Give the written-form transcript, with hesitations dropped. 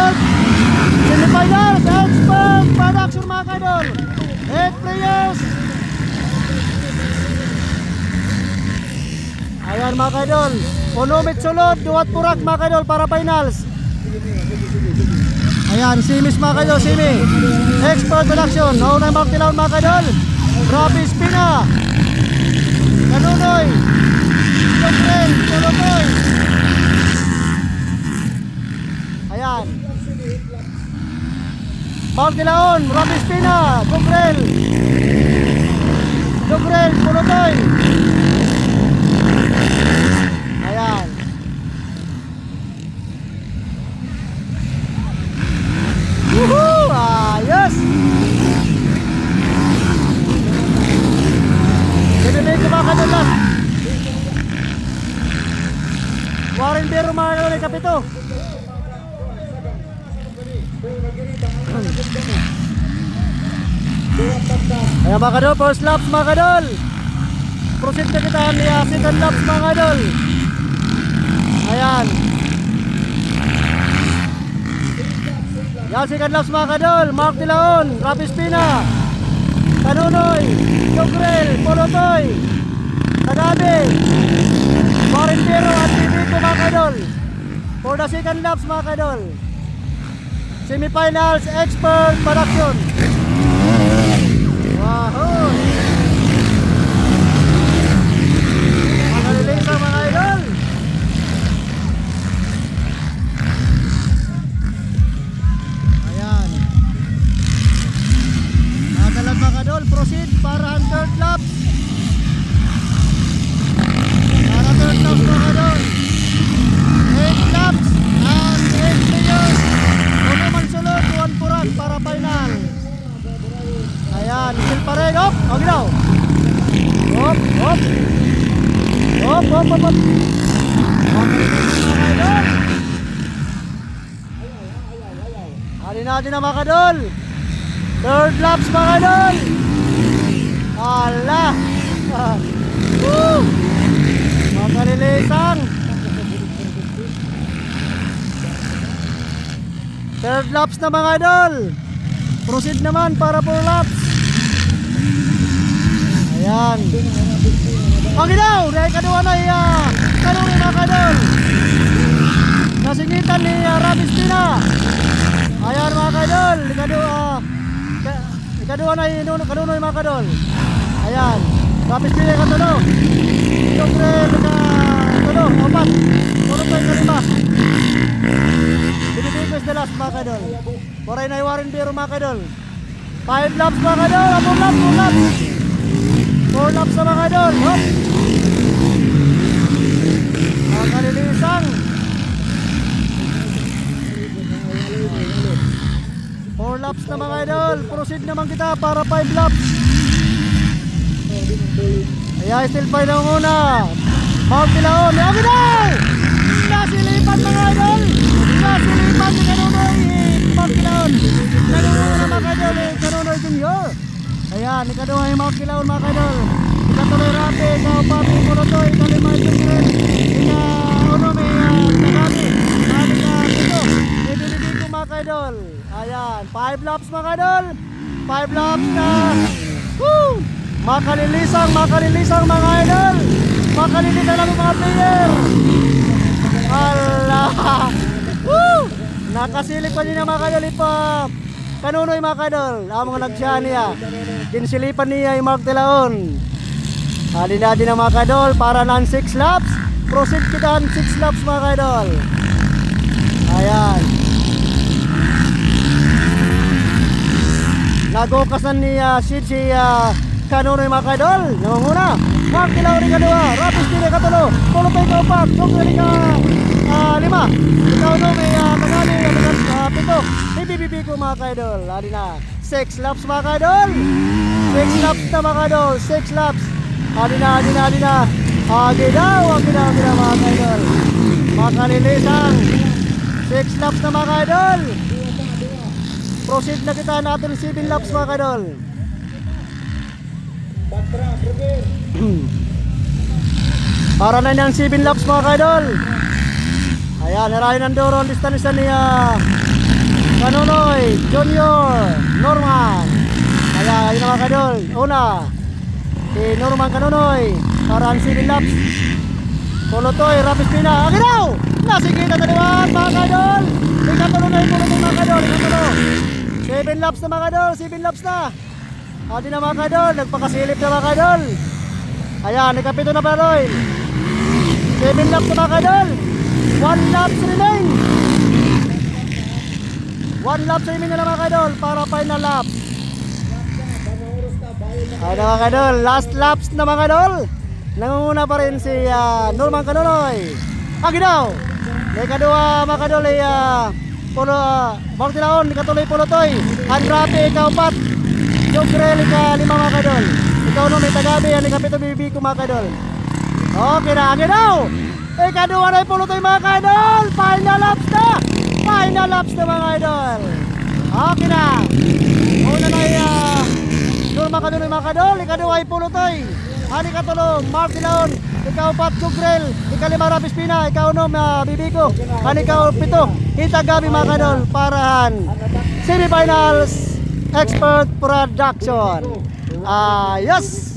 susunod, semifinals, expert production mga kaidol. 8 players. Ayan mga kaidol, punumit sulod, duwat purak mga kaidol para finals. Ayan, simis mga kaidol, simi. Expert production, nauna yung magtilaon mga kaidol. Rapid Spina, Kanunoy, Jomrel, Tolotoy. Ayan. Magtilaon, Rapid Spina, Jomrel, Tolotoy. Ayan. Woohoo! Ayos! Sinibig ko mga kaidol last. Warren Biro mga kaidol, kapito. Ayan mga kaidol, first laps mga kaidol. Proceed na kita ni second laps mga kaidol. Ayan. Yan, second laps mga kaidol. Mark Dilaon, Rapid Spina, Kanunoy, Jogrel, Polotoy, Tagabi, Warren Biro at Bibico mga kaidol. For the second laps mga kaidol. Semifinals, expert production. Wahoo! Magalilisa mga kaidol. Ayan. Nagalag mga kaidol, proceed para ang third laps. Para third laps mga kaidol. 8 laps and 8 players. Uno man sulod, 1 purak para final. Ayan, still pa rin. Hop, huwag daw. Hop, hop. Hop, hop, hop, hop. Halin natin na mga kadol. Third laps mga kadol. Ala. Woo. Makalilisang. Third laps na mga idol. Proceed naman para 4 laps. Ayan. Paginaw, dahil kaduwa na kanong mga kadol. Nasingitan ni Rapid Spina. Ayan mga kadol. Ikaduwa na kanunoy mga kadol. Ayan. Rapid Spina katulo. Siyempre, katulo, 4. Puro tayo kalima. Binibigos the last mga kadol. Koray na Warren Biro mga kadol. 5 laps mga kadol. 4 laps, 4 laps. 4 laps na mga kadol. Hop. Ang kalilisang. 4 laps na mga idol. Proceed naman kita para 5 laps. Ayan, still pa na muna. Magtilaon. Ayan na! Nasilipan mga idol. Nasilipan si Kanunoy. Magtilaon. Kanunoy na mga idol. Kanunoy Junior. Ayan, ikaduha yung Magtilaon mga idol. Ikatuloy Rapi. Ikaupati Polotoy. Kalima Junior. Ikauno may Tagabi. Adik na Pito. Ibinibig ko mga idol. Ayan, 5 laps mga idol. 5 laps na. Woo! Makalilisang mga idol. Makalilisang lang mga player. Ala. Woo! Nakasilip pa din na mga idol ipap. Kanunoy mga idol. Among nagsya niya. Kinsilipan niya yung Magtilaon. Halin natin na mga idol para ng 6 laps. Proceed kita ng 6 laps mga idol. Ayan. Nagukasan ni Sid si Kanunoy mga kaidol. Nangunguna Magtilaon rin kadua. Rapid Spina katulo. Polotoy ka upat. Jogrel ka 5. Ikaw no may Tagali Pito. Bibibibi ko mga kaidol. Lali na 6 laps mga kaidol. 6 laps na mga kaidol. 6 laps. Hali na Agi daw mga kaidol. Makalilisang 6 laps na mga kaidol. Proceed na kita natin 7 laps mga kaidol. Para na niyang 7 laps mga kaidol. Ayan, narahin ang duro ang distansya niya Kanunoy Junior Norman. Kaya yun mga kadol. Una, si Norman Kanunoy para ang 7 laps. Pulutoy, Rapis Pina. Aginaw! Nasigita na naman mga kadol. Ikatulo na yung pulutoy mga kadol. Ikatulo. 7 laps na mga kadol. 7 laps na. Adi na mga kadol. Nagpakasilip na mga kadol. Ayan, ikapito na pala Roy. 7 laps na mga kadol. 1 laps remain. 1 laps remain na mga kadol para final lap. Ayan na mga kadol. Last laps na mga kadol. Nangunguna pa rin si Norman Kanunoy. Aginaw! May kadua mga kadol ay Martilaon, ikatuloy Pulutoy. Andrape, ikaw pat. Jogrel, ika 5 mga kadol. Ikaw no, may tagabi, yan ikapito bibi ko mga kadol. Okay na, aginaw! Ikadua na yung Pulutoy mga kadol. Final laps na! Final laps na mga idol. Okay na. Una na yung Norman Kanunoy mga kadol. Ikadua yung Pulutoy. Ani katulong, Martilaon, ikaw pat Jogrel, ika 5 Rapis Pina, ikaw no, Bibigo, ani ikaw 7, Itagabi mga kadol, parahan, semifinals, expert production. Yes!